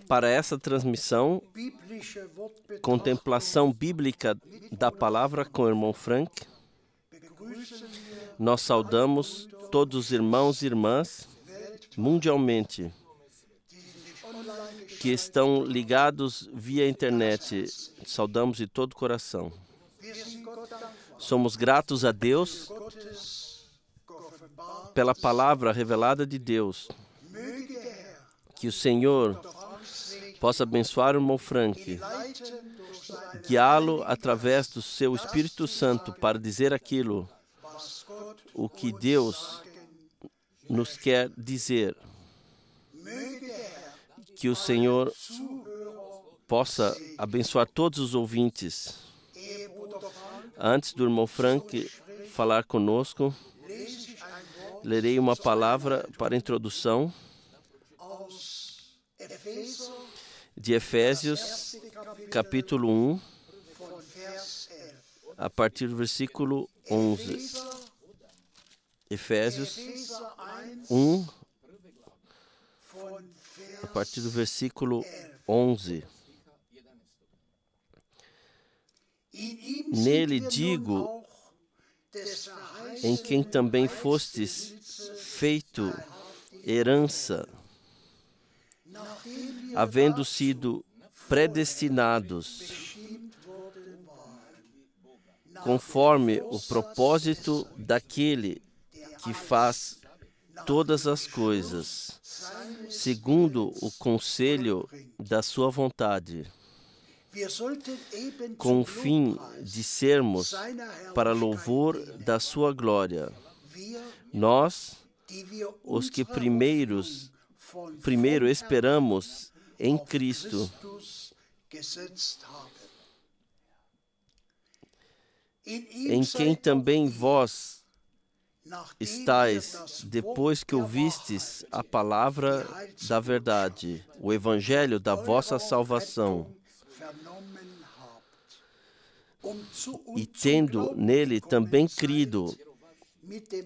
Para essa transmissão, contemplação bíblica da palavra com o irmão Frank, nós saudamos todos os irmãos e irmãs mundialmente que estão ligados via internet. Saudamos de todo o coração. Somos gratos a Deus pela palavra revelada de Deus. Que o Senhor possa abençoar o irmão Frank, guiá-lo através do seu Espírito Santo para dizer aquilo o que Deus nos quer dizer. Que o Senhor possa abençoar todos os ouvintes. Antes do irmão Frank falar conosco, lerei uma palavra para introdução de Efésios, capítulo 1, a partir do versículo 11. Efésios 1, a partir do versículo 11. Nele digo, em quem também fostes feito herança, havendo sido predestinados, conforme o propósito daquele que faz todas as coisas, segundo o conselho da sua vontade, com o fim de sermos para louvor da sua glória. Nós, os que primeiro esperamos em Cristo, em quem também vós estáis, depois que ouvistes a palavra da verdade, o evangelho da vossa salvação, e tendo nele também crido,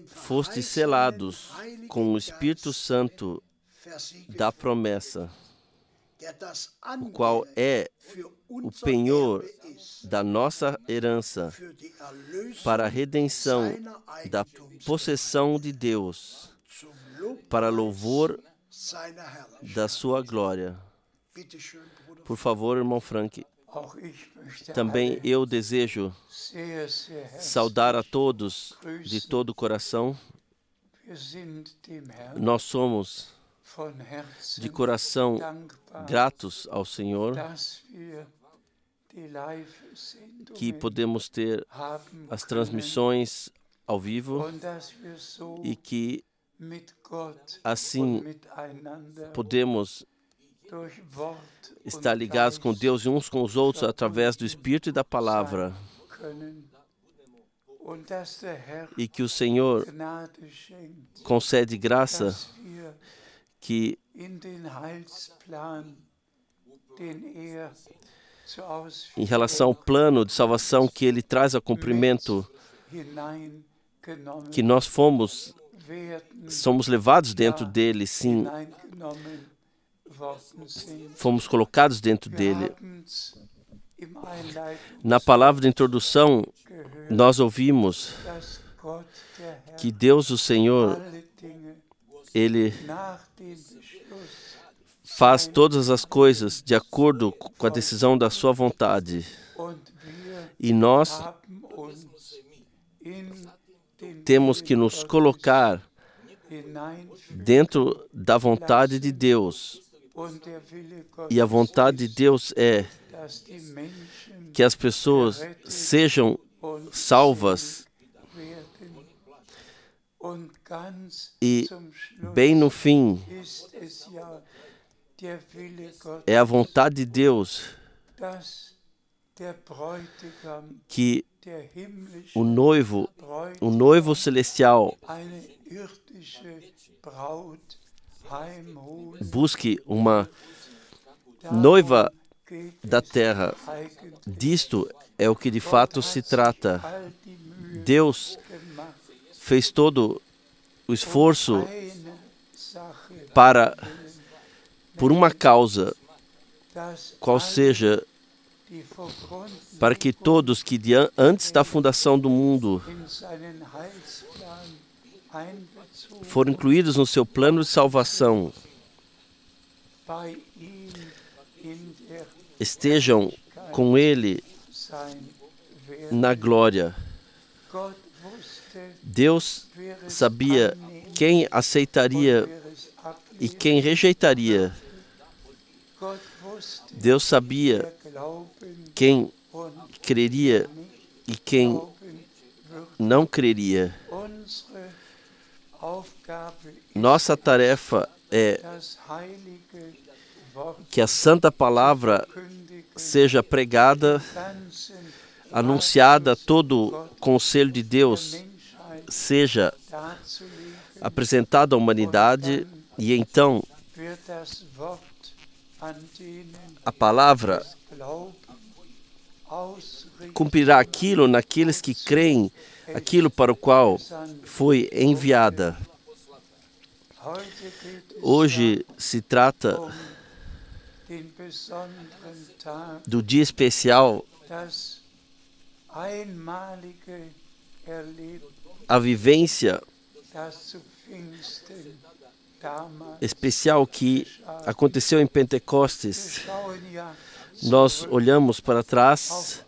fostes selados com o Espírito Santo da promessa, o qual é o penhor da nossa herança para a redenção da possessão de Deus, para louvor da sua glória. Por favor, irmão Frank. Também eu desejo saudar a todos de todo o coração. Nós somos de coração gratos ao Senhor que podemos ter as transmissões ao vivo e que assim podemos estar ligados com Deus e uns com os outros através do Espírito e da palavra. E que o Senhor concede graça que em relação ao plano de salvação que Ele traz a cumprimento, que nós somos levados dentro dele, sim, fomos colocados dentro dele. Na palavra de introdução, nós ouvimos que Deus, o Senhor, Ele faz todas as coisas de acordo com a decisão da sua vontade. E nós temos que nos colocar dentro da vontade de Deus. E a vontade de Deus é que as pessoas sejam salvas. E, bem no fim, é a vontade de Deus que o noivo celestial, busque uma noiva da terra. Disto é o que de fato se trata. Deus fez todo o esforço por uma causa, qual seja, para que todos que antes da fundação do mundo foram incluídos no seu plano de salvação, estejam com Ele na glória. Deus sabia quem aceitaria e quem rejeitaria. Deus sabia quem creria e quem não creria. Nossa tarefa é que a Santa Palavra seja pregada, anunciada a todo o conselho de Deus, seja apresentada à humanidade, e então a palavra cumprirá aquilo naqueles que creem, aquilo para o qual foi enviada. Hoje se trata do dia especial, a vivência especial que aconteceu em Pentecostes. Nós olhamos para trás,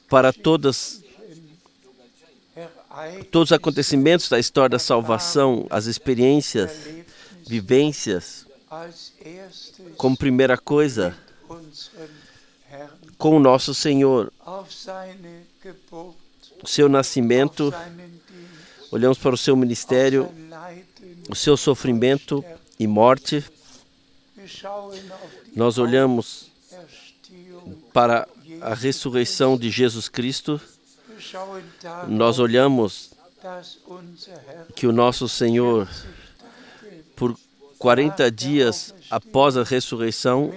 para todos os acontecimentos da história da salvação, as experiências, vivências, como primeira coisa, com o nosso Senhor, o seu nascimento, olhamos para o seu ministério, o seu sofrimento e morte. Nós olhamos para a ressurreição de Jesus Cristo. Nós olhamos que o nosso Senhor, por 40 dias após a ressurreição,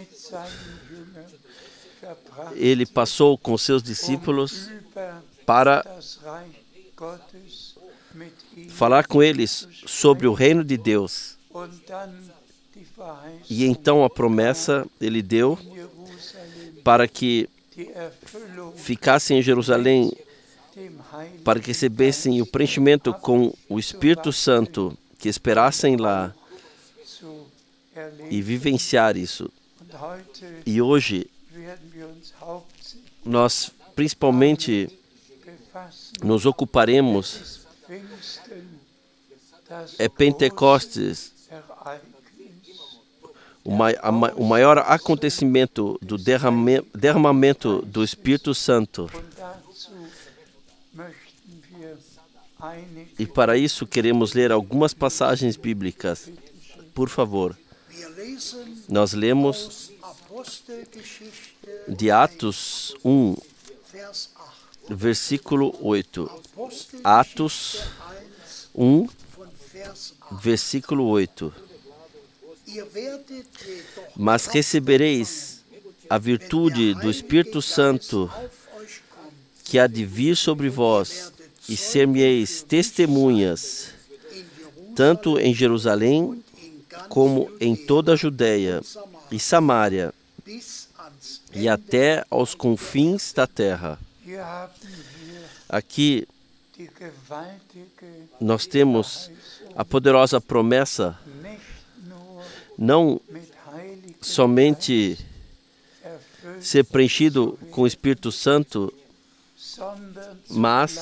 ele passou com seus discípulos para falar com eles sobre o reino de Deus. E então a promessa ele deu para que ficassem em Jerusalém, para que recebessem o preenchimento com o Espírito Santo, que esperassem lá e vivenciar isso. E hoje nós principalmente nos ocuparemos Pentecostes, o maior acontecimento do derramamento do Espírito Santo. E para isso queremos ler algumas passagens bíblicas. Por favor. Nós lemos de Atos 1, versículo 8. Atos 1, versículo 8. Mas recebereis a virtude do Espírito Santo, que há de vir sobre vós, e ser-me-eis testemunhas, tanto em Jerusalém, como em toda a Judéia e Samária, e até aos confins da terra. Aqui nós temos a poderosa promessa, não somente ser preenchido com o Espírito Santo, mas,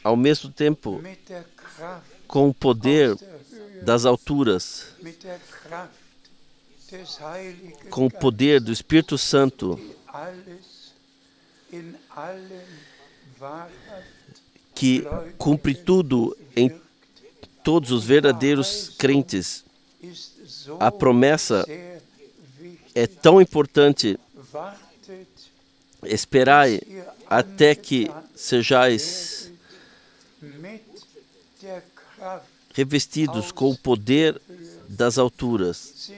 ao mesmo tempo, com o poder das alturas, com o poder do Espírito Santo, que cumpre tudo em todos os verdadeiros crentes. A promessa é tão importante. Esperai até que sejais revestidos com o poder das alturas.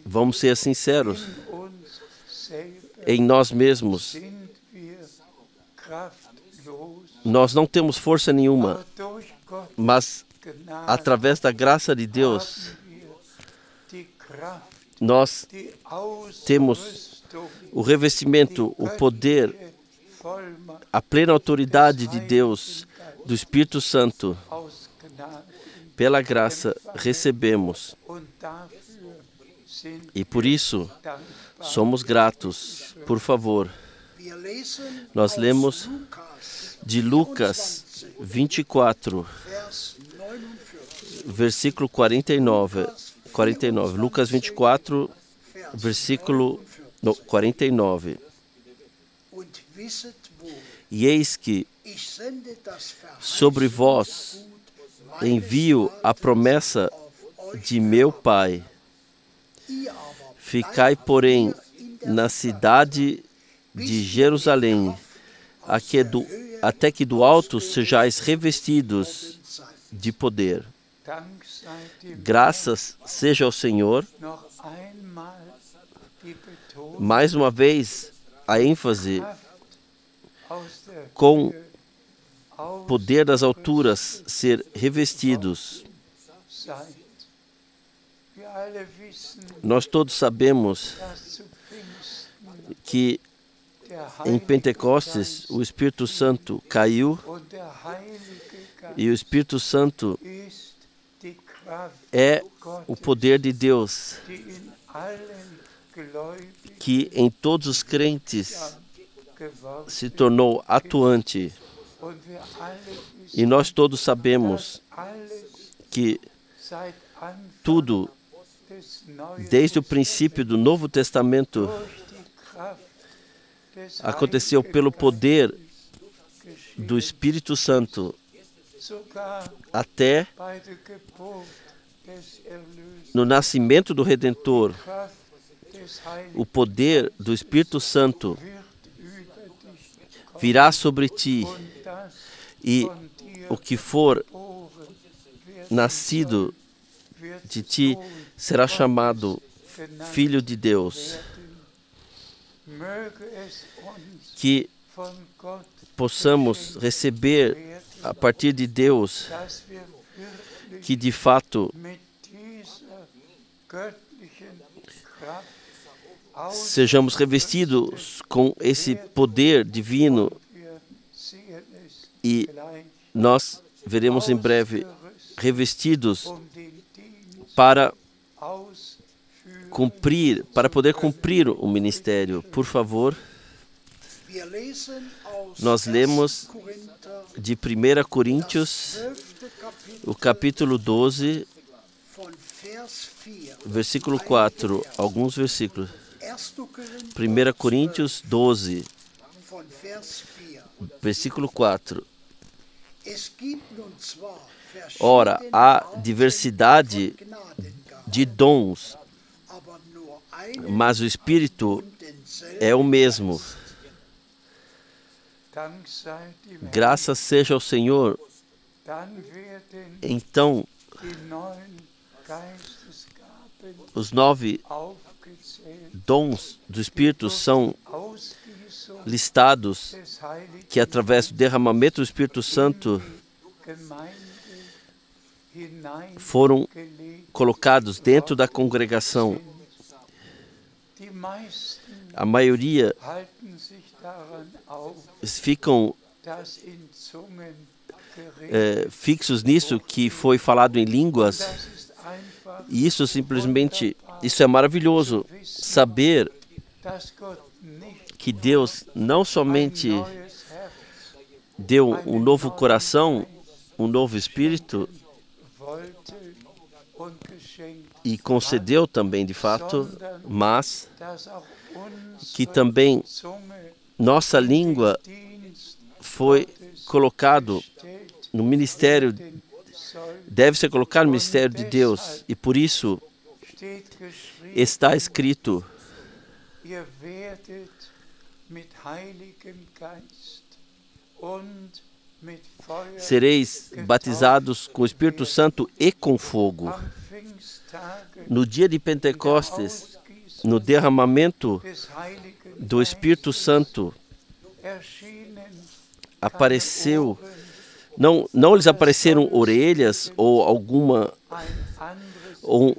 Vamos ser sinceros. Em nós mesmos, nós não temos força nenhuma, mas através da graça de Deus, nós temos o revestimento, o poder, a plena autoridade de Deus, do Espírito Santo. Pela graça recebemos. E por isso somos gratos. Por favor, nós lemos de Lucas 24, versículo 49. Lucas 24, versículo 49. E eis que sobre vós envio a promessa de meu Pai. Ficai, porém, na cidade de Jerusalém, até que do alto sejais revestidos de poder. Graças seja ao Senhor. Mais uma vez, a ênfase com poder das alturas ser revestidos. Nós todos sabemos que em Pentecostes o Espírito Santo caiu e o Espírito Santo é o poder de Deus que em todos os crentes se tornou atuante. E nós todos sabemos que tudo, desde o princípio do Novo Testamento, aconteceu pelo poder do Espírito Santo, até no nascimento do Redentor. O poder do Espírito Santo virá sobre ti, e o que for nascido de ti será chamado Filho de Deus. Que possamos receber a partir de Deus, que de fato sejamos revestidos com esse poder divino, e nós veremos em breve revestidos para poder cumprir o ministério. Por favor, nós lemos de 1 Coríntios, o capítulo 12, versículo 4, alguns versículos. 1 Coríntios 12, versículo 4. Ora, há diversidade de dons, mas o Espírito é o mesmo. Graças seja ao Senhor. Então, os 9 dons do Espírito são listados, que através do derramamento do Espírito Santo foram colocados dentro da congregação. A maioria ficam fixos nisso, que foi falado em línguas, E isso simplesmente, isso é maravilhoso, saber que Deus não somente deu um novo coração, um novo espírito, e concedeu também, de fato, mas que também nossa língua foi colocado no ministério, deve ser colocado no ministério de Deus. E por isso está escrito: sereis batizados com o Espírito Santo e com fogo. No dia de Pentecostes, no derramamento do Espírito Santo, apareceu, não lhes apareceram orelhas ou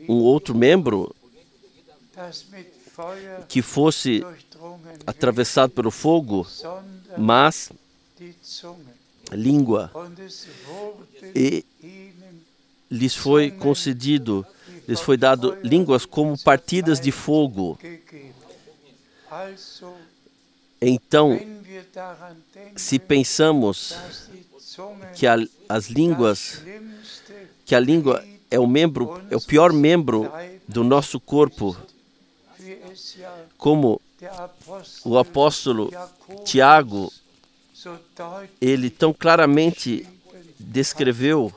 um outro membro que fosse atravessado pelo fogo, mas língua. E lhes foi concedido, lhes foi dado línguas como partidas de fogo. Então, se pensamos que as línguas, que a língua é o pior membro do nosso corpo, como o apóstolo Tiago, ele tão claramente descreveu,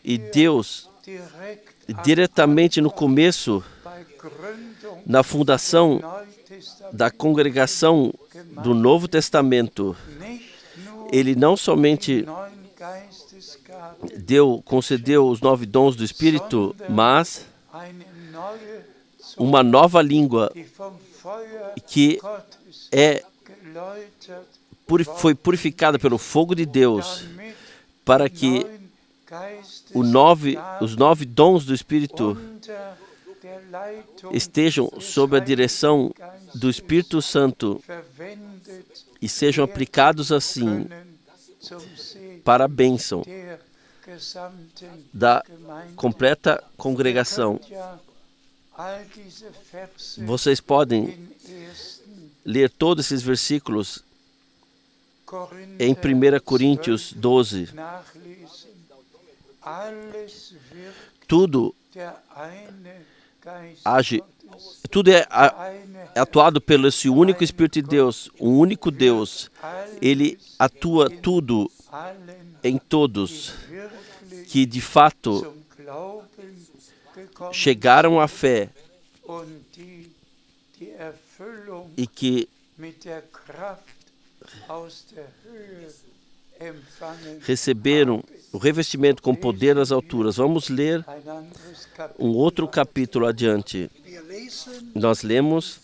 e Deus, diretamente no começo, na fundação da congregação do Novo Testamento, ele não somente concedeu os 9 dons do Espírito, mas uma nova língua que foi purificada pelo fogo de Deus, para que os 9 dons do Espírito estejam sob a direção do Espírito Santo e sejam aplicados assim para a bênção da completa congregação. Vocês podem ler todos esses versículos em 1 Coríntios 12. Tudo é atuado pelo esse único Espírito de Deus, um único Deus. Ele atua tudo em todos que de fato chegaram à fé e que receberam o revestimento com poder das alturas. Vamos ler um outro capítulo adiante. Nós lemos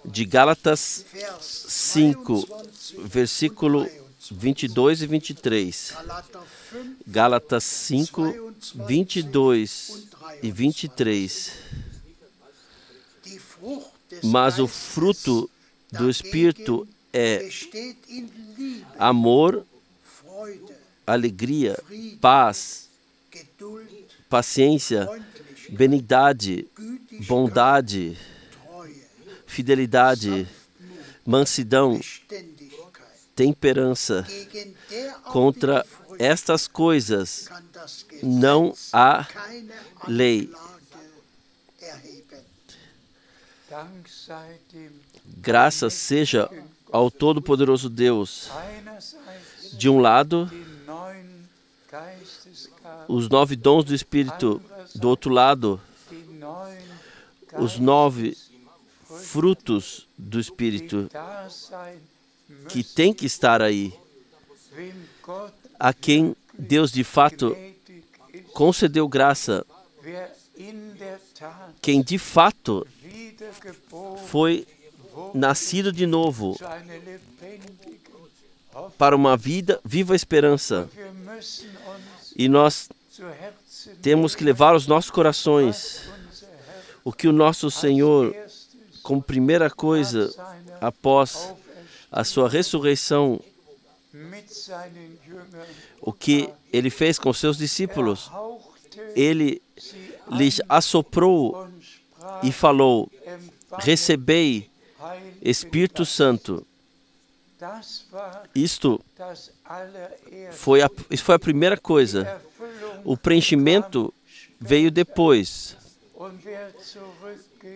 de Gálatas 5, versículo 22 e 23. Gálatas 5, 22 e 23. Mas o fruto do Espírito é amor, alegria, paz, paciência, benignidade, bondade, fidelidade, mansidão, temperança. Contra estas coisas não há lei. Graças seja ao Todo-Poderoso Deus. De um lado, os 9 dons do Espírito, do outro lado, os 9 frutos do Espírito, que tem que estar aí. A quem Deus de fato concedeu graça, quem de fato foi nascido de novo para uma viva esperança. E nós temos que levar aos nossos corações o que o nosso Senhor, como primeira coisa, após a sua ressurreição, o que Ele fez com seus discípulos. Ele lhes assoprou e falou: recebei Espírito Santo. Isto foi a primeira coisa. O preenchimento veio depois.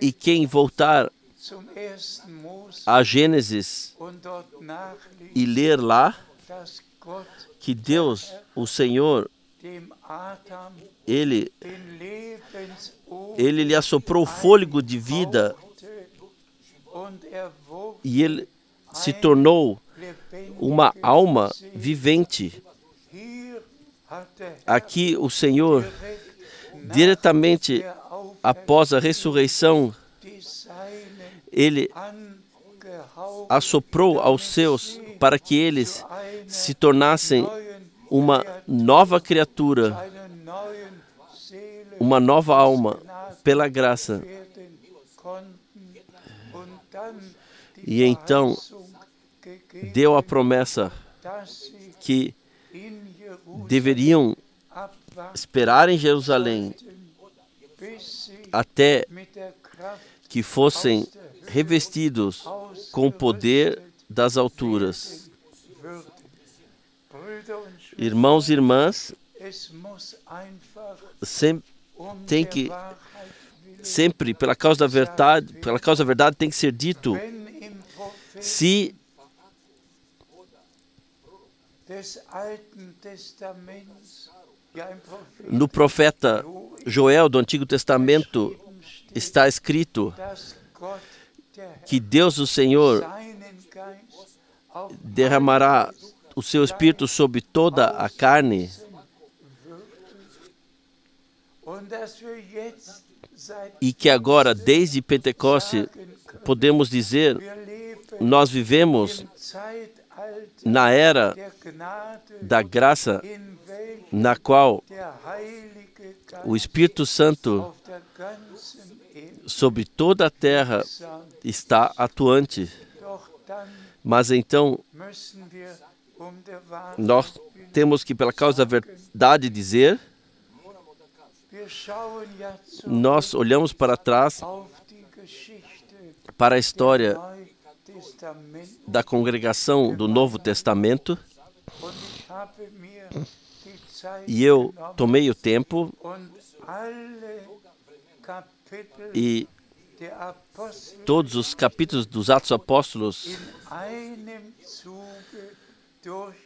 E quem voltar a Gênesis e ler lá, que Deus, o Senhor, Ele lhe assoprou o fôlego de vida e ele se tornou uma alma vivente. Aqui o Senhor, diretamente após a ressurreição, Ele assoprou aos seus para que eles se tornassem uma nova criatura, uma nova alma, pela graça. E então deu a promessa que deveriam esperar em Jerusalém até que fossem revestidos com o poder das alturas. Irmãos e irmãs, sempre pela causa da verdade tem que ser dito: se no profeta Joel do Antigo Testamento está escrito que Deus, o Senhor, derramará o seu Espírito sobre toda a carne, e que agora, desde Pentecoste, podemos dizer, nós vivemos na era da graça, na qual o Espírito Santo sobre toda a terra está atuante. Mas então, nós temos que, pela causa da verdade, dizer, nós olhamos para trás, para a história da congregação do Novo Testamento, e eu tomei o tempo e todos os capítulos dos Atos Apóstolos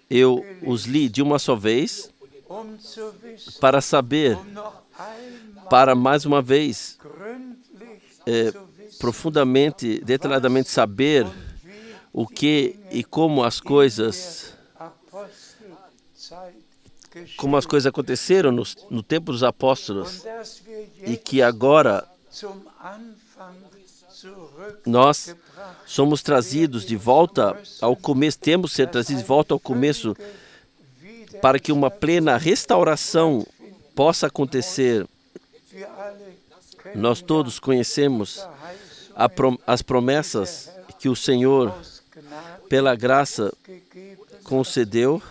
eu os li de uma só vez para saber, para mais uma vez profundamente, detalhadamente saber o que e como as coisas aconteceram no tempo dos apóstolos, e que agora nós somos trazidos de volta ao começo, temos que ser trazidos de volta ao começo para que uma plena restauração possa acontecer. Nós todos conhecemos as promessas que o Senhor, pela graça, concedeu,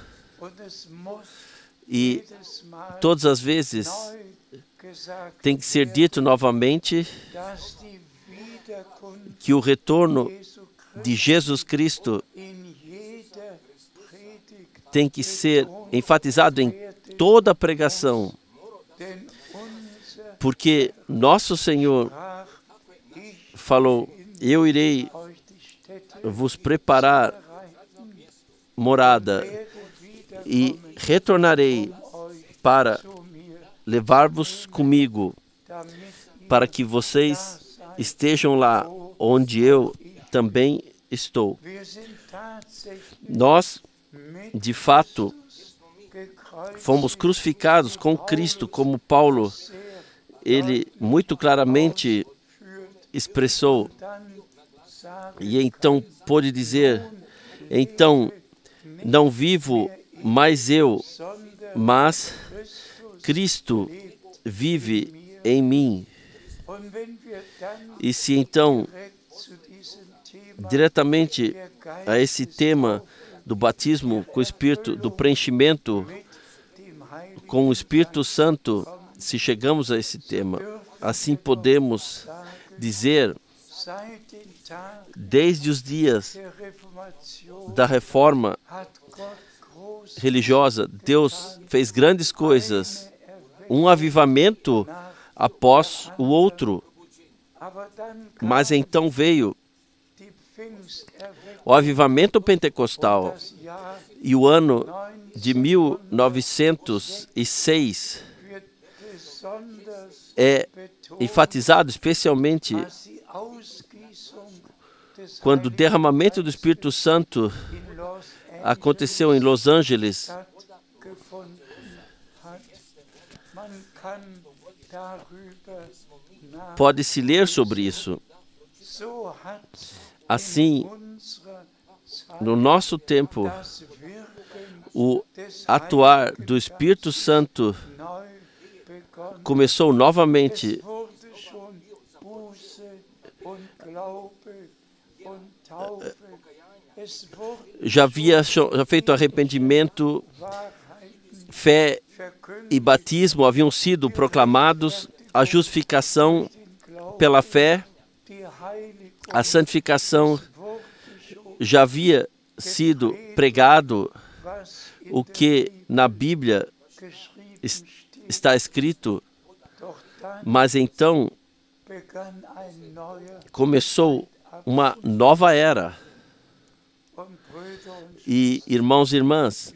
e todas as vezes tem que ser dito novamente que o retorno de Jesus Cristo tem que ser enfatizado em toda a pregação, porque nosso Senhor falou: eu irei vos preparar morada e retornarei para levar-vos comigo, para que vocês estejam lá onde eu também estou. Nós, de fato, fomos crucificados com Cristo, como Paulo, ele muito claramente expressou, e então pôde dizer: então não vivo mais eu, mas Cristo vive em mim. E se então, diretamente a esse tema do batismo com o Espírito, do preenchimento com o Espírito Santo, se chegamos a esse tema, assim podemos dizer, desde os dias da reforma religiosa, Deus fez grandes coisas, um avivamento após o outro. Mas então veio o avivamento pentecostal e o ano de 1906 é enfatizado especialmente quando o derramamento do Espírito Santo aconteceu em Los Angeles. Pode-se ler sobre isso. Assim, no nosso tempo, o atuar do Espírito Santo começou novamente. Já havia feito arrependimento, fé e batismo haviam sido proclamados, a justificação pela fé, a santificação já havia sido pregado, o que na Bíblia está escrito, mas então começou uma nova era. E, irmãos e irmãs,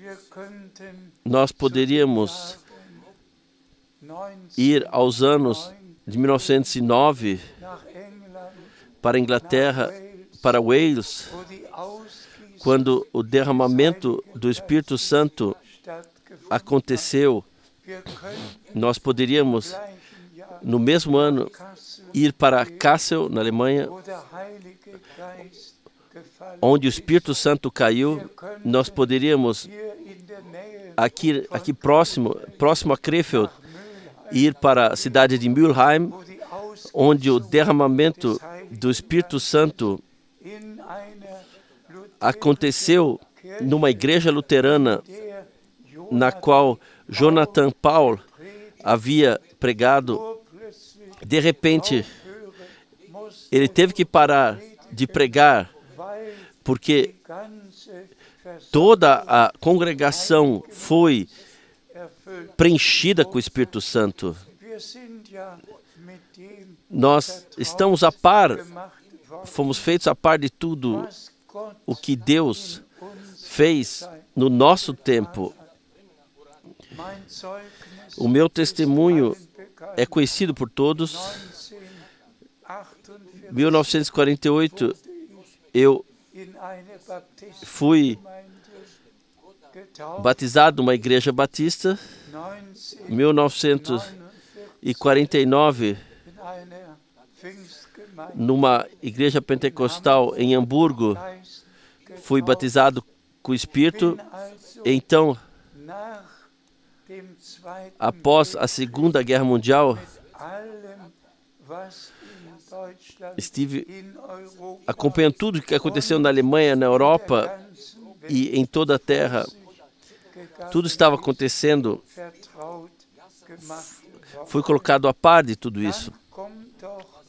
nós poderíamos ir aos anos de 1909 para a Inglaterra, para Wales, quando o derramamento do Espírito Santo aconteceu. Nós poderíamos, no mesmo ano, ir para Kassel, na Alemanha, onde o Espírito Santo caiu. Nós poderíamos, aqui próximo a Krefeld, ir para a cidade de Mülheim, onde o derramamento do Espírito Santo aconteceu numa igreja luterana na qual Jonathan Paul havia pregado. De repente, ele teve que parar de pregar, porque toda a congregação foi preenchida com o Espírito Santo. Nós estamos a par, fomos feitos a par de tudo o que Deus fez no nosso tempo. O meu testemunho é conhecido por todos. Em 1948, eu fui batizado numa igreja batista. Em 1949, numa igreja pentecostal em Hamburgo, fui batizado com o Espírito. Então, após a Segunda Guerra Mundial, estive acompanhando tudo o que aconteceu na Alemanha, na Europa e em toda a terra. Tudo estava acontecendo. Fui colocado a par de tudo isso.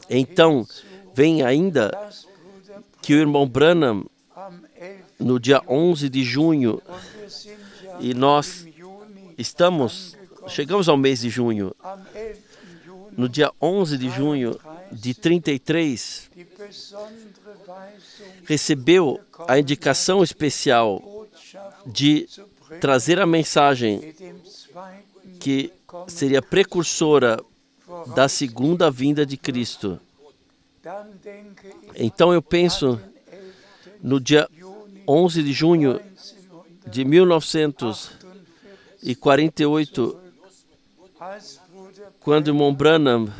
Então, vem ainda que o irmão Branham, no dia 11 de junho, e nós chegamos ao mês de junho, no dia 11 de junho de 33, recebeu a indicação especial de trazer a mensagem que seria precursora da segunda vinda de Cristo. Então eu penso, no dia 11 de junho de 1948, quando o irmão Branham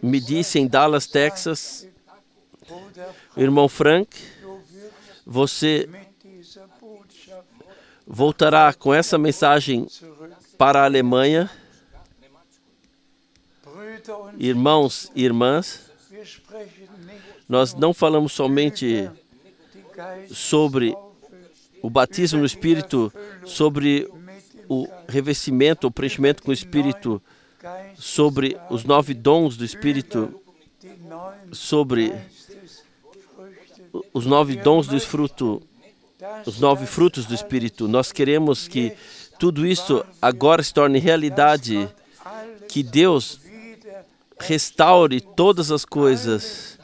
me disse em Dallas, Texas, irmão Frank, você voltará com essa mensagem para a Alemanha. Irmãos e irmãs, nós não falamos somente sobre o batismo no Espírito, sobre o revestimento, o preenchimento com o Espírito, sobre os 9 dons do Espírito, sobre os 9 dons do fruto, os 9 frutos do Espírito. Nós queremos que tudo isso agora se torne realidade, que Deus restaure todas as coisas,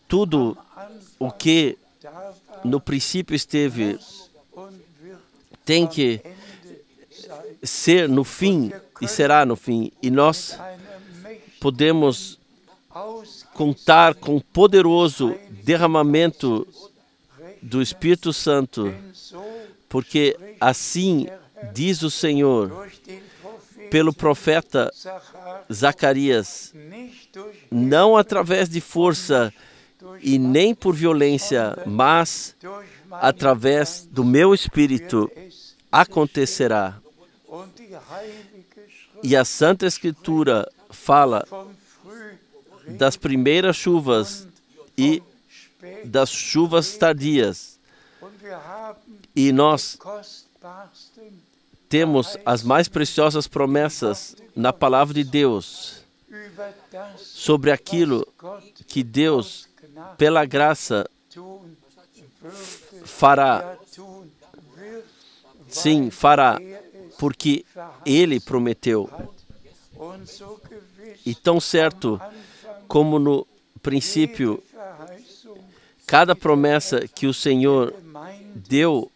tudo o que no princípio esteve, tem que ser no fim e será no fim. E nós podemos contar com o poderoso derramamento do Espírito Santo, porque assim diz o Senhor pelo profeta Zacarias, não através de força e nem por violência, mas através do meu Espírito acontecerá. E a Santa Escritura fala das primeiras chuvas e das chuvas tardias. E nós temos as mais preciosas promessas na palavra de Deus sobre aquilo que Deus, pela graça, fará. Sim, fará, porque Ele prometeu. E tão certo como no princípio, cada promessa que o Senhor deu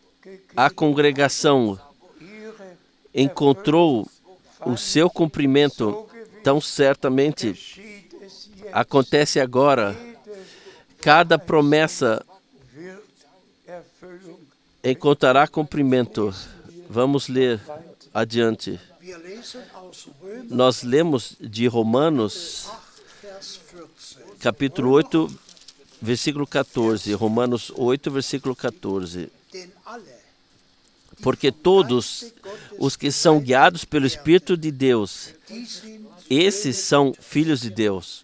à congregação encontrou o seu cumprimento, tão certamente acontece agora. Cada promessa encontrará cumprimento. Vamos ler adiante. Nós lemos de Romanos, capítulo 8, versículo 14. Romanos 8, versículo 14. Porque todos os que são guiados pelo Espírito de Deus, esses são filhos de Deus.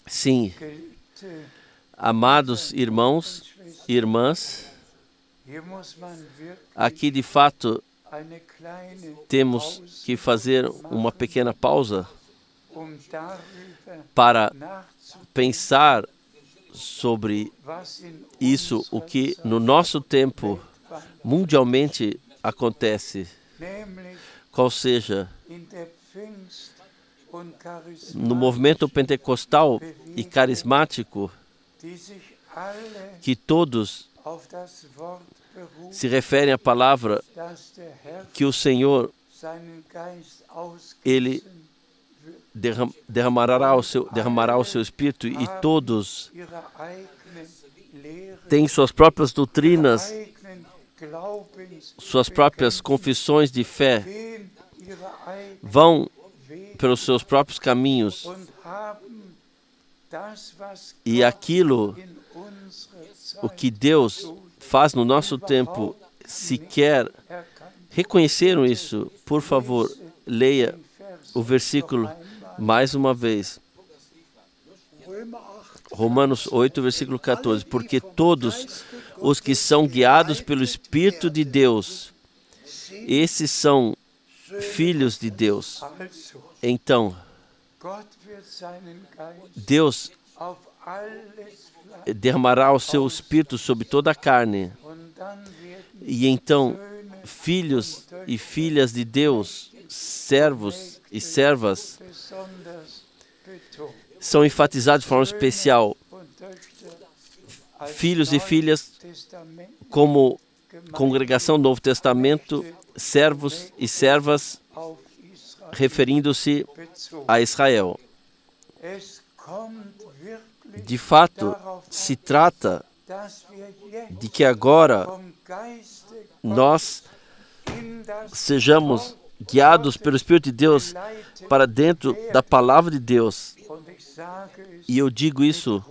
Sim, amados irmãos e irmãs, aqui de fato temos que fazer uma pequena pausa para pensar sobre isso, o que no nosso tempo mundialmente acontece, qual seja, no movimento pentecostal e carismático, que todos se referem à palavra que o Senhor, Ele derramará o seu Espírito, e todos têm suas próprias doutrinas, suas próprias confissões de fé, vão pelos seus próprios caminhos, e aquilo, o que Deus faz no nosso tempo, se quer reconheceram isso, por favor, leia o versículo mais uma vez. Romanos 8, versículo 14. Porque todos os que são guiados pelo Espírito de Deus, esses são filhos de Deus. Então, Deus derramará o seu Espírito sobre toda a carne. E então, filhos e filhas de Deus, servos e servas, são enfatizados de forma especial. Filhos e filhas, como congregação do Novo Testamento, servos e servas, referindo-se a Israel. De fato, se trata de que agora nós sejamos guiados pelo Espírito de Deus para dentro da palavra de Deus. E eu digo isso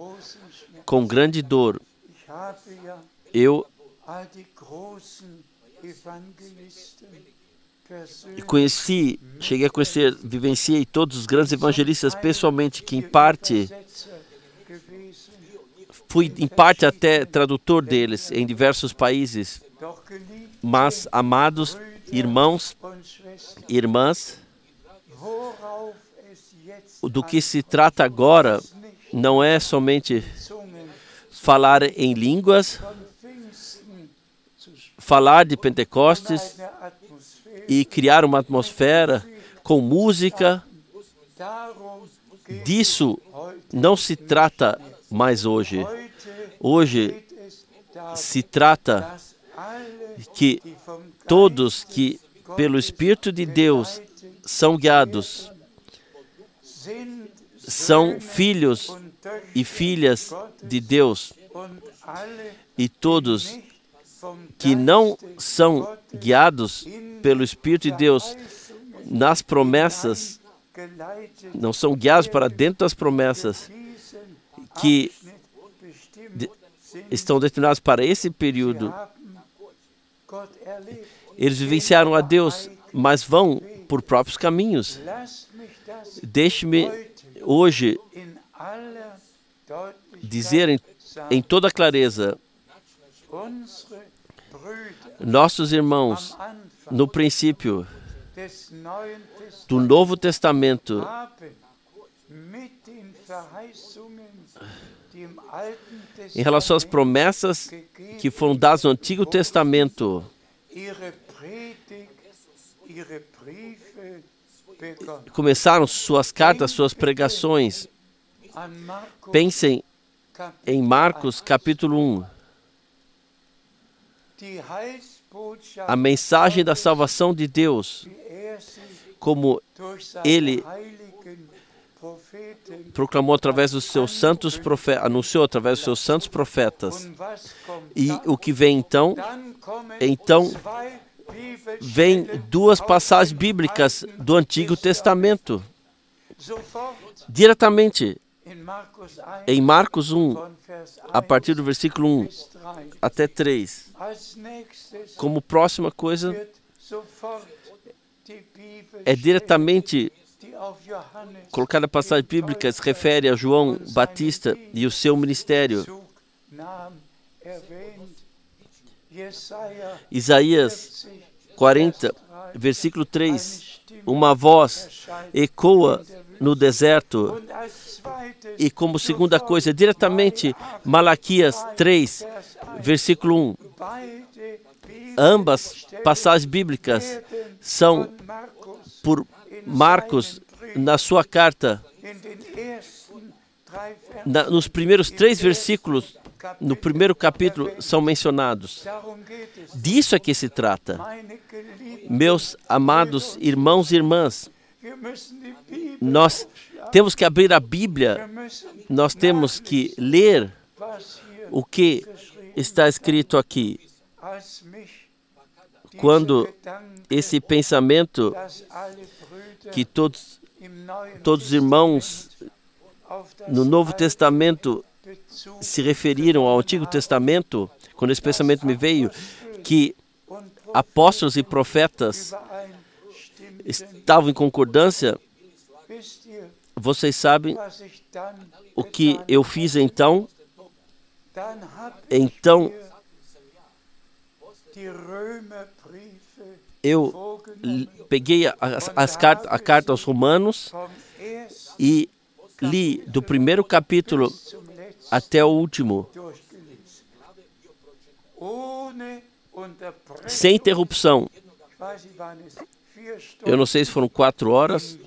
com grande dor. Eu cheguei a conhecer, vivenciei todos os grandes evangelistas pessoalmente, que em parte Fui, em parte, até tradutor deles em diversos países. Mas, amados irmãos e irmãs, do que se trata agora não é somente falar em línguas, falar de Pentecostes e criar uma atmosfera com música. Disso não se trata mais hoje. Hoje se trata que todos que pelo Espírito de Deus são guiados, são filhos e filhas de Deus, e todos que não são guiados pelo Espírito de Deus nas promessas, não são guiados para dentro das promessas que estão destinados para esse período. Eles vivenciaram a Deus, mas vão por próprios caminhos. Deixe-me hoje dizer em toda clareza: nossos irmãos, no princípio do Novo Testamento, em relação às promessas que foram dadas no Antigo Testamento, começaram suas cartas, suas pregações. Pensem em Marcos capítulo 1. A mensagem da salvação de Deus, como ele proclamou através dos seus santos profetas, anunciou através dos seus santos profetas. E o que vem então? Então, vem duas passagens bíblicas do Antigo Testamento. Diretamente, em Marcos 1, a partir do versículo 1 até 3. Como próxima coisa, é diretamente colocada a passagem bíblica, se refere a João Batista e o seu ministério. Isaías 40, versículo 3. Uma voz ecoa no deserto. E como segunda coisa, diretamente, Malaquias 3, versículo 1. Ambas passagens bíblicas são por Marcos na sua carta. Nos primeiros 3 versículos, no primeiro capítulo, são mencionados. Disso é que se trata. Meus amados irmãos e irmãs, nós temos que abrir a Bíblia, nós temos que ler o que está escrito aqui. Quando esse pensamento que todos os irmãos no Novo Testamento se referiram ao Antigo Testamento, quando esse pensamento me veio, que apóstolos e profetas estavam em concordância, vocês sabem o que eu fiz então? Então, eu peguei a carta aos Romanos e li do primeiro capítulo até o último, sem interrupção. Eu não sei se foram 4 horas.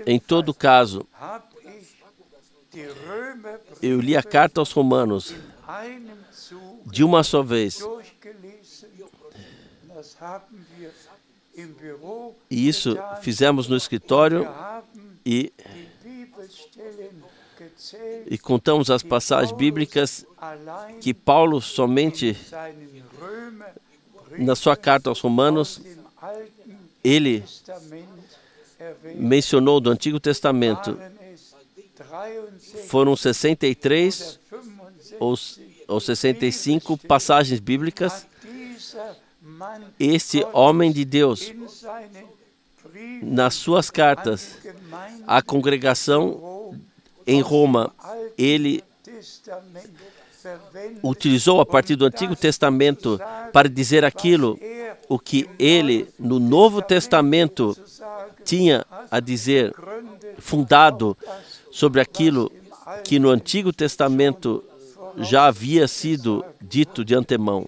Em todo caso, eu li a carta aos Romanos de uma só vez. E isso fizemos no escritório e contamos as passagens bíblicas que Paulo somente na sua carta aos Romanos ele mencionou do Antigo Testamento. Foram 63 ou 65 passagens bíblicas. Este homem de Deus, nas suas cartas à congregação em Roma, ele utilizou a partir do Antigo Testamento para dizer aquilo o que ele, no Novo Testamento, tinha a dizer, fundado sobre aquilo que no Antigo Testamento já havia sido dito de antemão.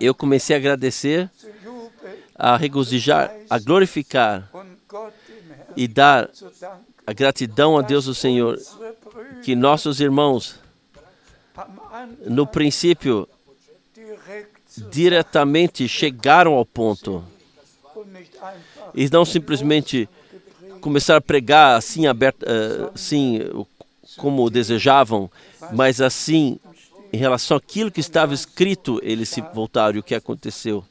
Eu comecei a agradecer, a regozijar, a glorificar e dar a gratidão a Deus do Senhor, que nossos irmãos, no princípio, diretamente chegaram ao ponto. E não simplesmente começaram a pregar assim, assim como desejavam, mas assim, em relação àquilo que estava escrito, eles se voltaram. E o que aconteceu?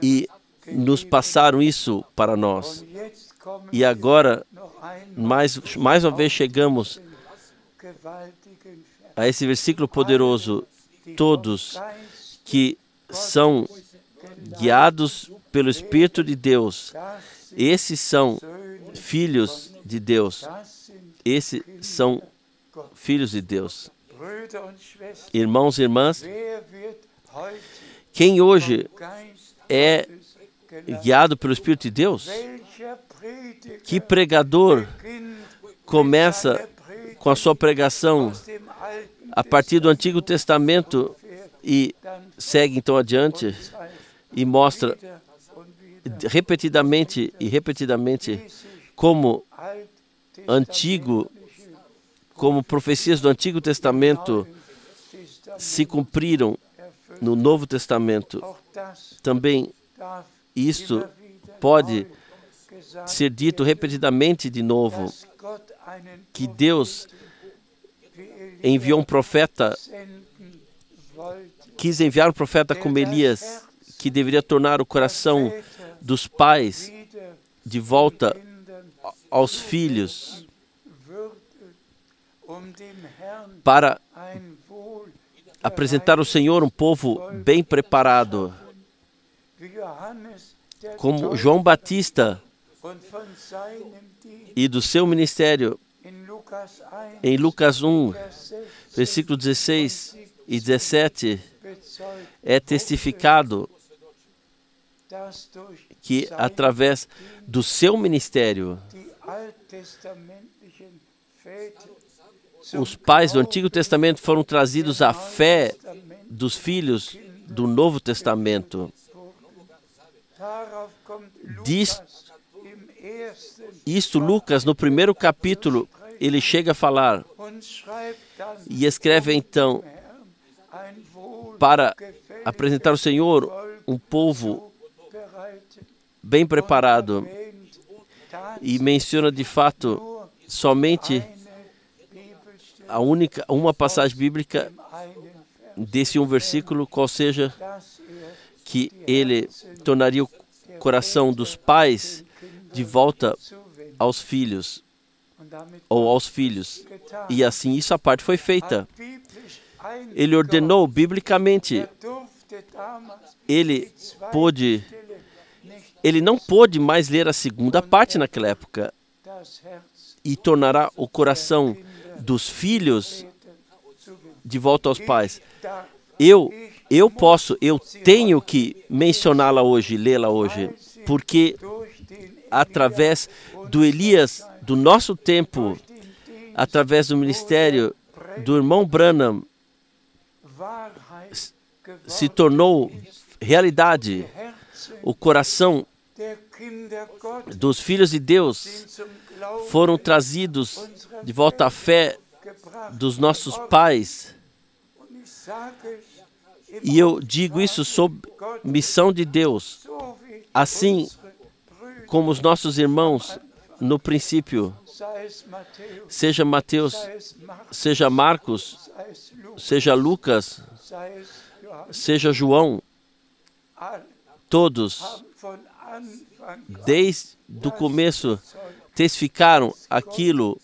E nos passaram isso para nós. E agora, mais uma vez chegamos a esse versículo poderoso. Todos que são guiados pelo Espírito de Deus, esses são filhos de Deus. Esses são filhos de Deus. Irmãos e irmãs, quem hoje é guiado pelo Espírito de Deus? Que pregador começa com a sua pregação a partir do Antigo Testamento e segue então adiante e mostra repetidamente e repetidamente como profecias do Antigo Testamento se cumpriram no Novo Testamento. Também isto pode ser dito repetidamente de novo, que Deus enviou um profeta, quis enviar um profeta como Elias, que deveria tornar o coração dos pais de volta aos filhos, para apresentar ao Senhor um povo bem preparado. Como João Batista e do seu ministério, em Lucas 1, versículo 16 e 17, é testificado que através do seu ministério, os pais do Antigo Testamento foram trazidos à fé dos filhos do Novo Testamento. Isto Lucas, no primeiro capítulo, ele chega a falar e escreve então para apresentar ao Senhor um povo bem preparado, e menciona de fato somente uma passagem bíblica desse um versículo, qual seja que ele tornaria o coração dos pais de volta aos filhos, ou aos filhos. E assim, a parte foi feita. Ele ordenou biblicamente. Ele não pôde mais ler a segunda parte naquela época, e tornará o coração dos filhos de volta aos pais. Eu tenho que mencioná-la hoje, lê-la hoje, porque através do Elias do nosso tempo, através do ministério do irmão Branham, se tornou realidade. O coração dos filhos de Deus foram trazidos de volta à fé dos nossos pais. E eu digo isso sob missão de Deus, assim como os nossos irmãos no princípio, seja Mateus, seja Marcos, seja Lucas, seja João, todos, desde o começo, testificaram aquilo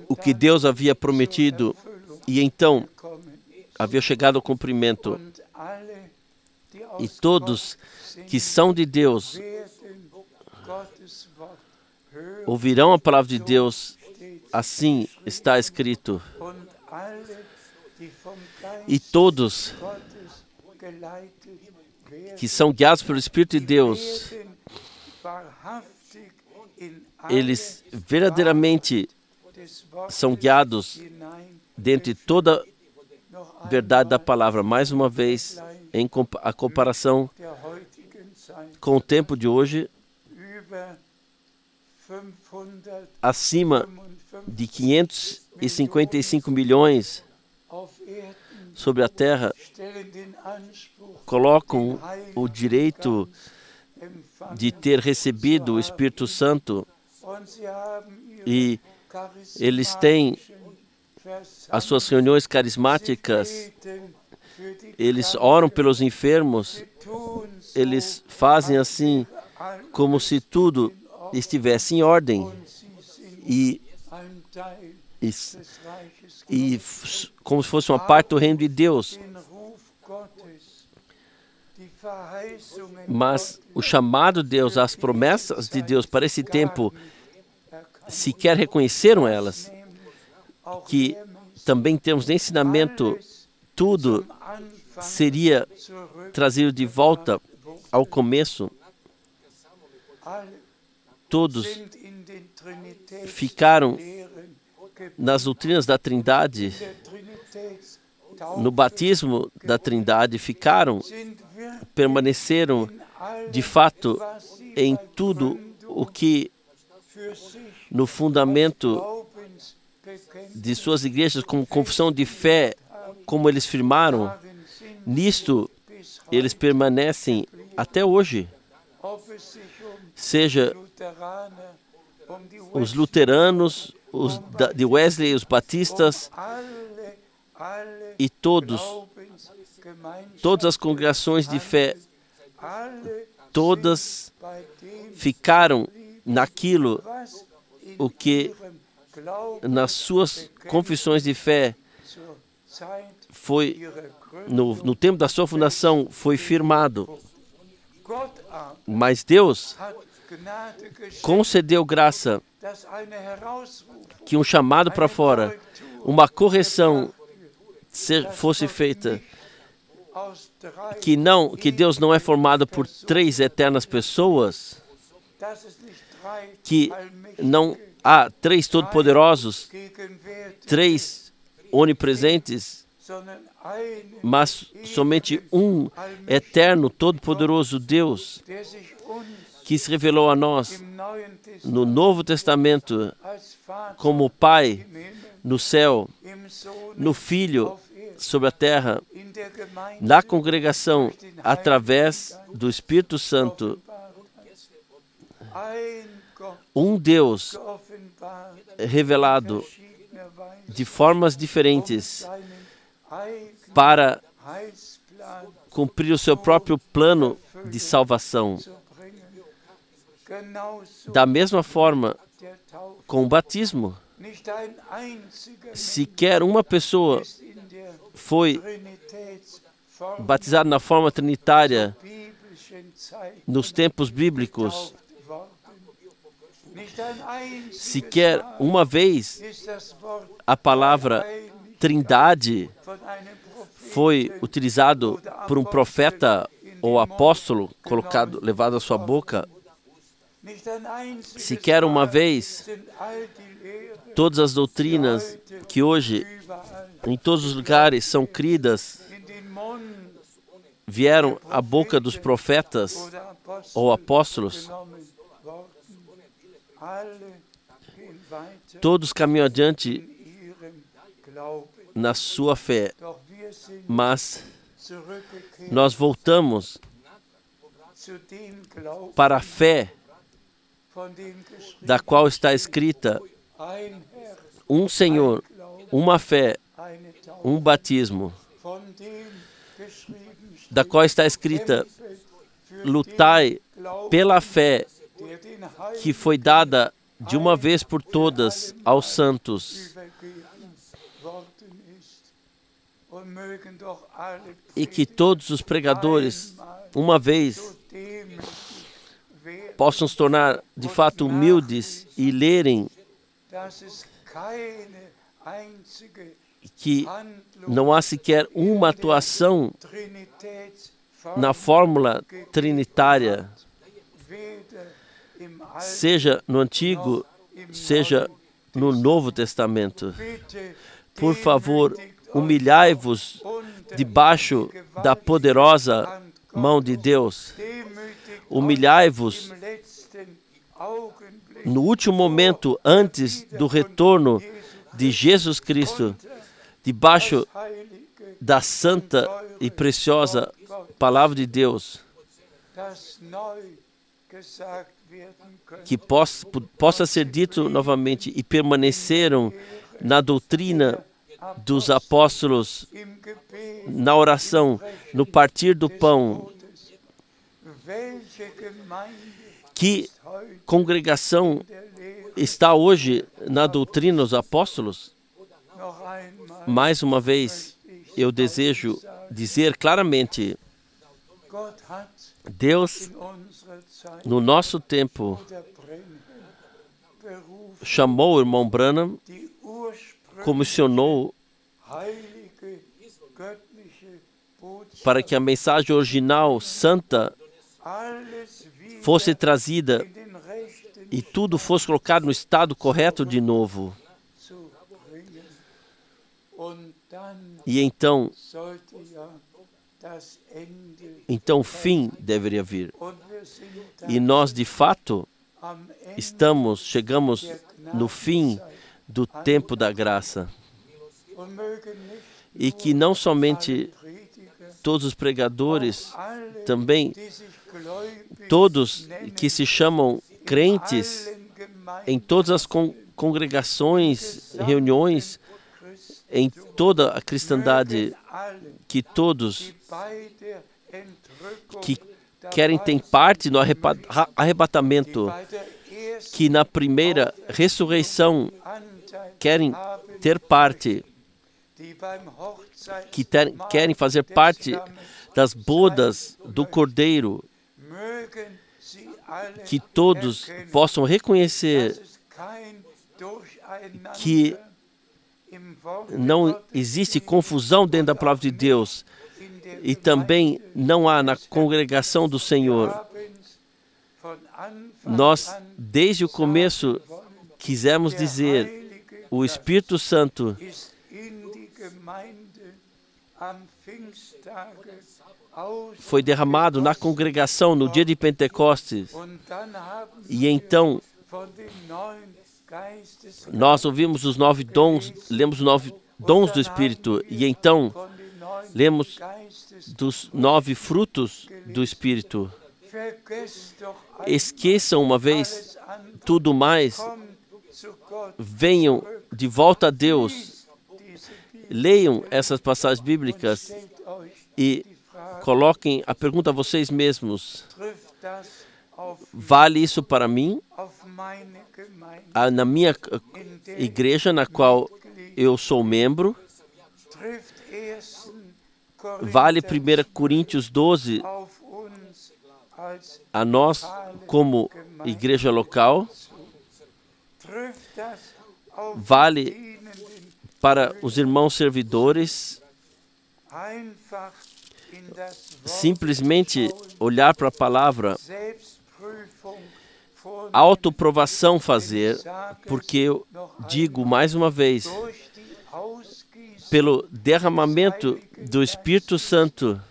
o que Deus havia prometido, e então havia chegado ao cumprimento. E todos que são de Deus ouvirão a palavra de Deus Assim está escrito. E todos que são guiados pelo Espírito de Deus, eles verdadeiramente são guiados dentro de toda a verdade da palavra. Mais uma vez, em a comparação com o tempo de hoje, acima de 555 milhões sobre a terra colocam o direito de ter recebido o Espírito Santo, e eles têm as suas reuniões carismáticas, eles oram pelos enfermos, eles fazem assim como se tudo estivesse em ordem e como se fosse uma parte do reino de Deus. Mas o chamado de Deus, as promessas de Deus para esse tempo, sequer reconheceram elas, que também temos de ensinamento, tudo seria trazido de volta ao começo. Todos ficaram nas doutrinas da Trindade, no batismo da Trindade, permaneceram de fato em tudo o que no fundamento de suas igrejas, como confissão de fé, como eles firmaram, nisto eles permanecem até hoje. Seja os luteranos, os de Wesley, os batistas, e todas as congregações de fé, todas ficaram naquilo o que nas suas confissões de fé foi, no tempo da sua fundação, foi firmado. Mas Deus concedeu graça que um chamado para fora, uma correção fosse feita, que Deus não é formado por 3 eternas pessoas, que não há 3 todo-poderosos, 3 onipresentes, mas somente um eterno, todo-poderoso Deus, que se revelou a nós no Novo Testamento como Pai no céu, no Filho sobre a terra, na congregação, através do Espírito Santo. Um Deus revelado de formas diferentes para cumprir o seu próprio plano de salvação. Da mesma forma, com o batismo, sequer uma pessoa foi batizada na forma trinitária nos tempos bíblicos. Sequer uma vez a palavra Trindade foi utilizado por um profeta ou apóstolo, levado à sua boca. Sequer uma vez, todas as doutrinas que hoje em todos os lugares são cridas vieram à boca dos profetas ou apóstolos. Todos caminham adiante na sua fé, mas nós voltamos para a fé da qual está escrita um Senhor, uma fé, um batismo, da qual está escrita: lutai pela fé que foi dada de uma vez por todas aos santos. E que todos os pregadores, uma vez, possam se tornar de fato humildes e lerem que não há sequer uma atuação na fórmula trinitária, seja no Antigo, seja no Novo Testamento. Por favor, humilhai-vos debaixo da poderosa mão de Deus. Humilhai-vos no último momento antes do retorno de Jesus Cristo, debaixo da santa e preciosa palavra de Deus, que possa ser dito novamente, e permaneceram na doutrina dos apóstolos, na oração, no partir do pão. Que congregação está hoje na doutrina dos apóstolos? Mais uma vez, eu desejo dizer claramente, Deus, no nosso tempo, chamou o irmão Branham, comissionou para que a mensagem original, santa, fosse trazida e tudo fosse colocado no estado correto de novo. E então o fim deveria vir. E nós, de fato, chegamos no fim do tempo da graça. E que não somente todos os pregadores, também todos que se chamam crentes em todas as congregações, reuniões, em toda a cristandade, que todos que querem ter parte no arrebatamento, que na primeira ressurreição querem ter parte, que querem fazer parte das bodas do Cordeiro, que todos possam reconhecer que não existe confusão dentro da palavra de Deus, e também não há na congregação do Senhor. Nós, desde o começo, quisemos dizer, o Espírito Santo foi derramado na congregação no dia de Pentecostes. E então, nós ouvimos os 9 dons, lemos os 9 dons do Espírito, e então lemos dos 9 frutos do Espírito. Esqueçam uma vez tudo mais, venham de volta a Deus, leiam essas passagens bíblicas e coloquem a pergunta a vocês mesmos: vale isso para mim? Na minha igreja, na qual eu sou membro? Vale 1 Coríntios 12 a nós como igreja local? Vale para os irmãos servidores? Simplesmente olhar para a palavra, autoprovação fazer, porque eu digo mais uma vez, pelo derramamento do Espírito Santo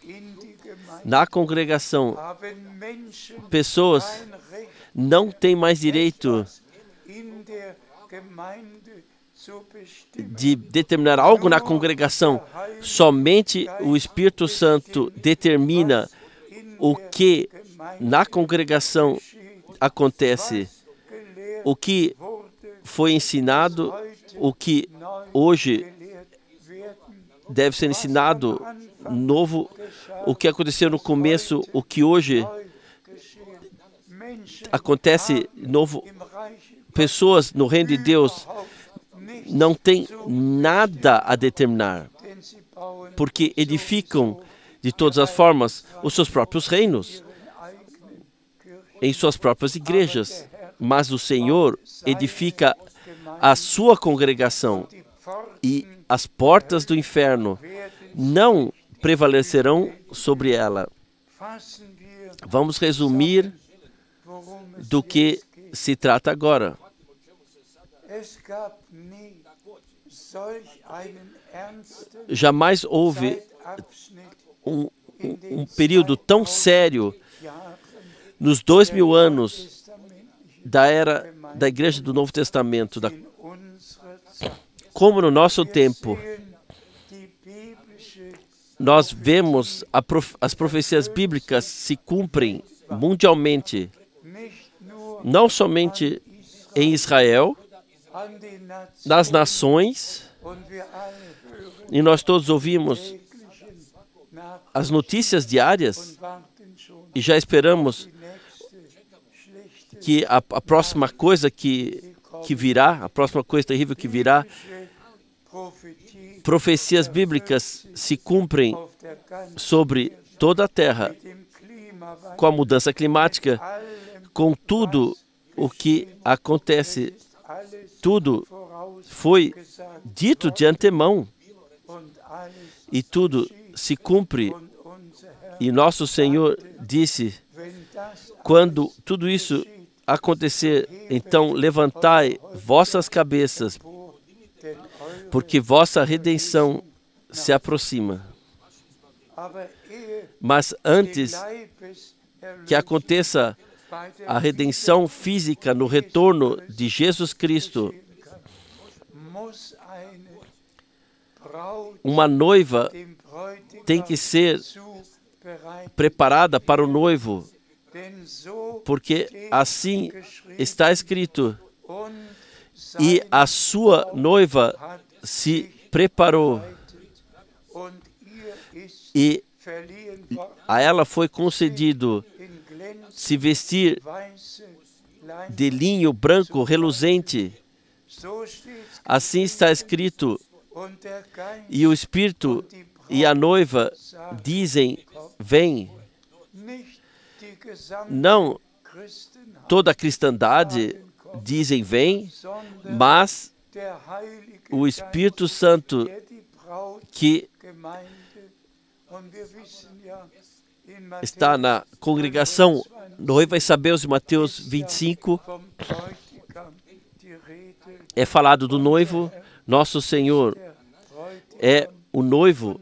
na congregação, pessoas não têm mais direito de determinar algo na congregação. Somente o Espírito Santo determina o que na congregação acontece, o que foi ensinado, o que hoje deve ser ensinado novo, o que aconteceu no começo, o que hoje acontece novo. Pessoas no reino de Deus não têm nada a determinar, porque edificam de todas as formas os seus próprios reinos, em suas próprias igrejas. Mas o Senhor edifica a sua congregação, e as portas do inferno não prevalecerão sobre ela. Vamos resumir do que se trata agora. Jamais houve um período tão sério nos 2000 anos da era da Igreja do Novo Testamento, como no nosso tempo. Nós vemos as profecias bíblicas se cumprem mundialmente, não somente em Israel, nas nações, e nós todos ouvimos as notícias diárias e já esperamos que a próxima coisa que virá, a próxima coisa terrível que virá, profecias bíblicas se cumprem sobre toda a terra, com a mudança climática, com tudo o que acontece. Tudo foi dito de antemão e tudo se cumpre. E nosso Senhor disse: quando tudo isso acontecer, então levantai vossas cabeças, porque vossa redenção se aproxima. Mas antes que aconteça a redenção física no retorno de Jesus Cristo, uma noiva tem que ser preparada para o noivo, porque assim está escrito, e a sua noiva se preparou, e a ela foi concedido se vestir de linho branco reluzente. Assim está escrito, e o Espírito e a noiva dizem: vem. Não toda a cristandade dizem vem, mas o Espírito Santo que está na congregação noiva e sabeus de Mateus 25, é falado do noivo. Nosso Senhor é o noivo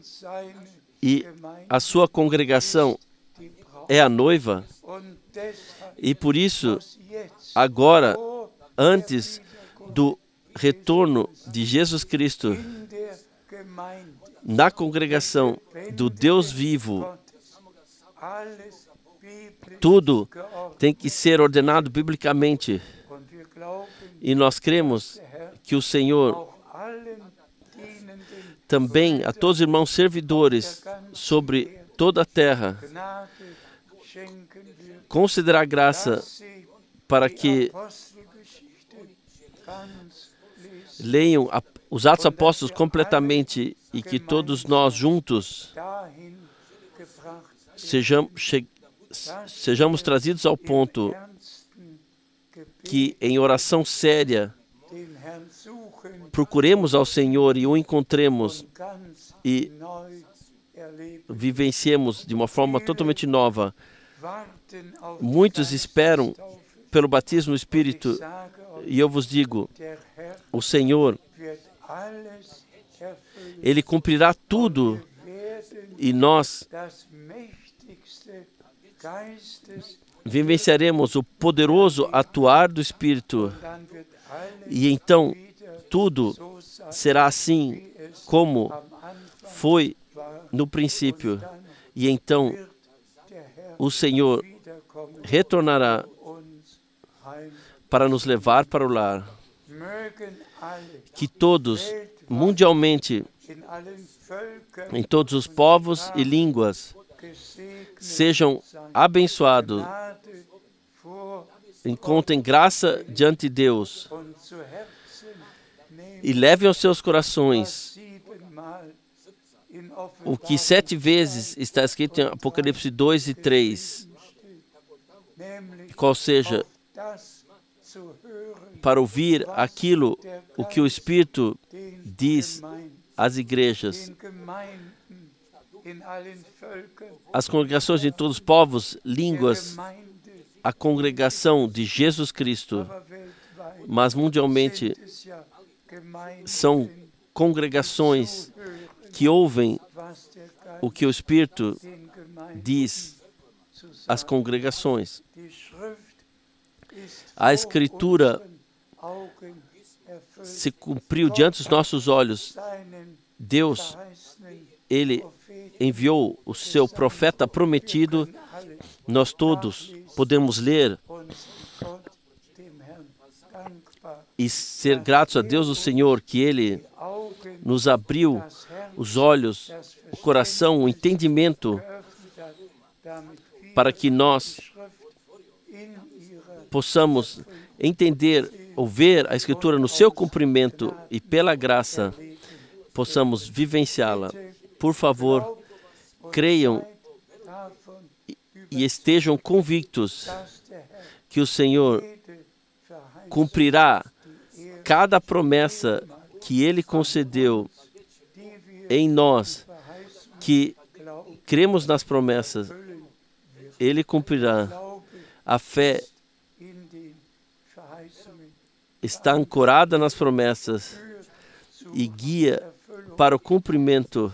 e a sua congregação é a noiva. E por isso, agora, antes do retorno de Jesus Cristo, na congregação do Deus vivo, tudo tem que ser ordenado biblicamente. E nós cremos que o Senhor também, a todos os irmãos servidores sobre toda a terra, concederá graça para que leiam os Atos Apóstolos completamente e que todos nós juntos sejamos trazidos ao ponto que, em oração séria, procuremos ao Senhor e o encontremos e vivenciemos de uma forma totalmente nova. Muitos esperam pelo batismo no Espírito, e eu vos digo, o Senhor, Ele cumprirá tudo, e nós vivenciaremos o poderoso atuar do Espírito, e então tudo será assim como foi no princípio, e então o Senhor retornará para nos levar para o lar. Que todos, mundialmente, em todos os povos e línguas, sejam abençoados, encontrem graça diante de Deus e levem aos seus corações o que 7 vezes está escrito em Apocalipse 2 e 3, qual seja para ouvir aquilo o que o Espírito diz às igrejas, às congregações de todos os povos, línguas, a congregação de Jesus Cristo. Mas mundialmente são congregações que ouvem o que o Espírito diz às congregações. A Escritura se cumpriu diante dos nossos olhos. Deus, Ele enviou o seu profeta prometido. Nós todos podemos ler e ser gratos a Deus, o Senhor, que Ele nos abriu os olhos, o coração, o entendimento, para que nós possamos entender ou ver a Escritura no seu cumprimento e, pela graça, possamos vivenciá-la. Por favor, creiam e estejam convictos que o Senhor cumprirá cada promessa que Ele concedeu em nós, que cremos nas promessas. Ele cumprirá. A fé está ancorada nas promessas e guia para o cumprimento.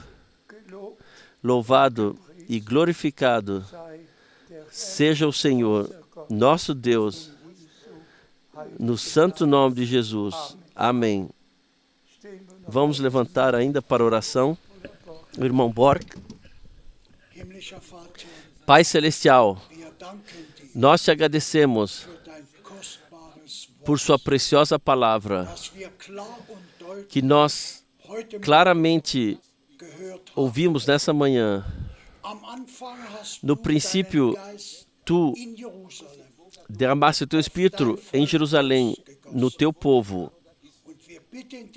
Louvado e glorificado seja o Senhor, nosso Deus, no santo nome de Jesus. Amém. Vamos levantar ainda para oração. O irmão Borg. Pai Celestial, nós te agradecemos por sua preciosa palavra, que nós claramente ouvimos nessa manhã. No princípio, tu derramaste o teu Espírito em Jerusalém, no teu povo.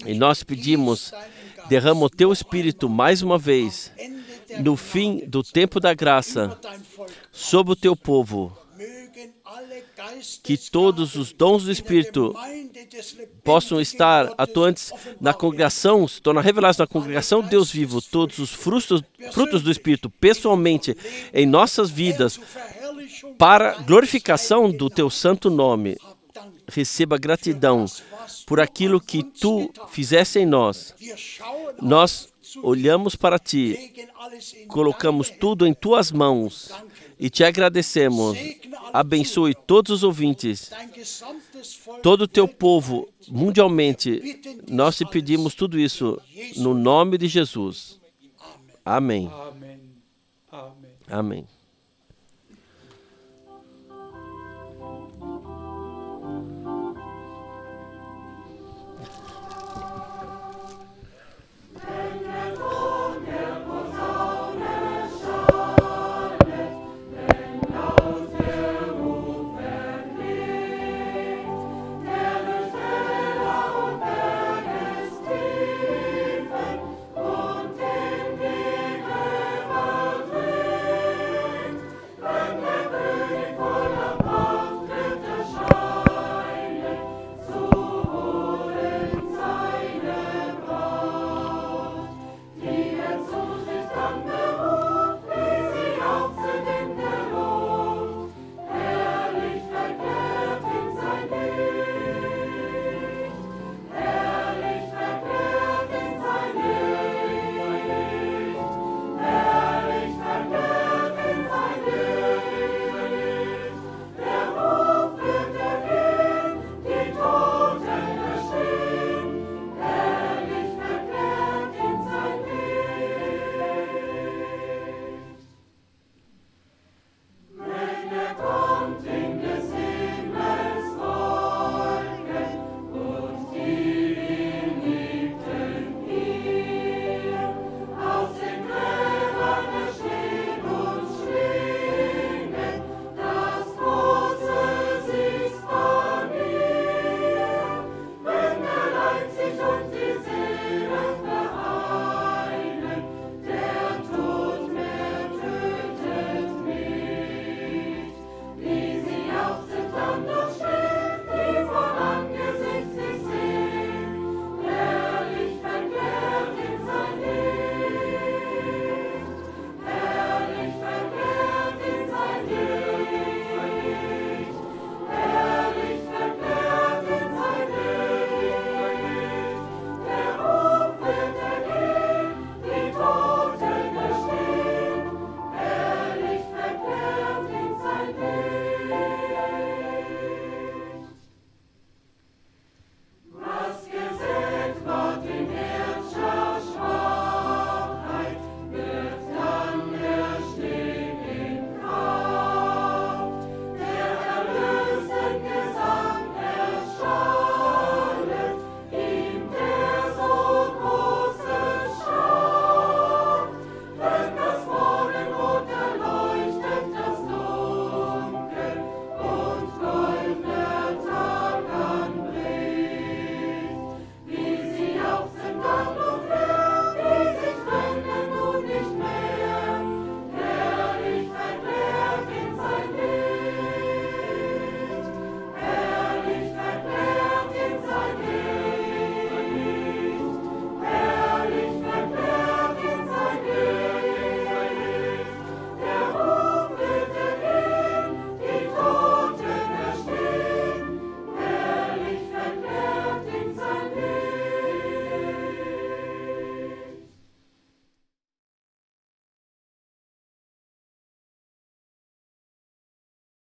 E nós pedimos, derrama o teu Espírito mais uma vez, no fim do tempo da graça, sobre o teu povo. Que todos os dons do Espírito possam estar atuantes na congregação, se tornar revelados na congregação de Deus vivo, todos os frutos do Espírito, pessoalmente, em nossas vidas, para a glorificação do teu santo nome. Receba gratidão por aquilo que tu fizeste em nós. Nós olhamos para ti, colocamos tudo em tuas mãos e te agradecemos. Abençoe todos os ouvintes, todo o teu povo mundialmente. Nós te pedimos tudo isso no nome de Jesus. Amém. Amém.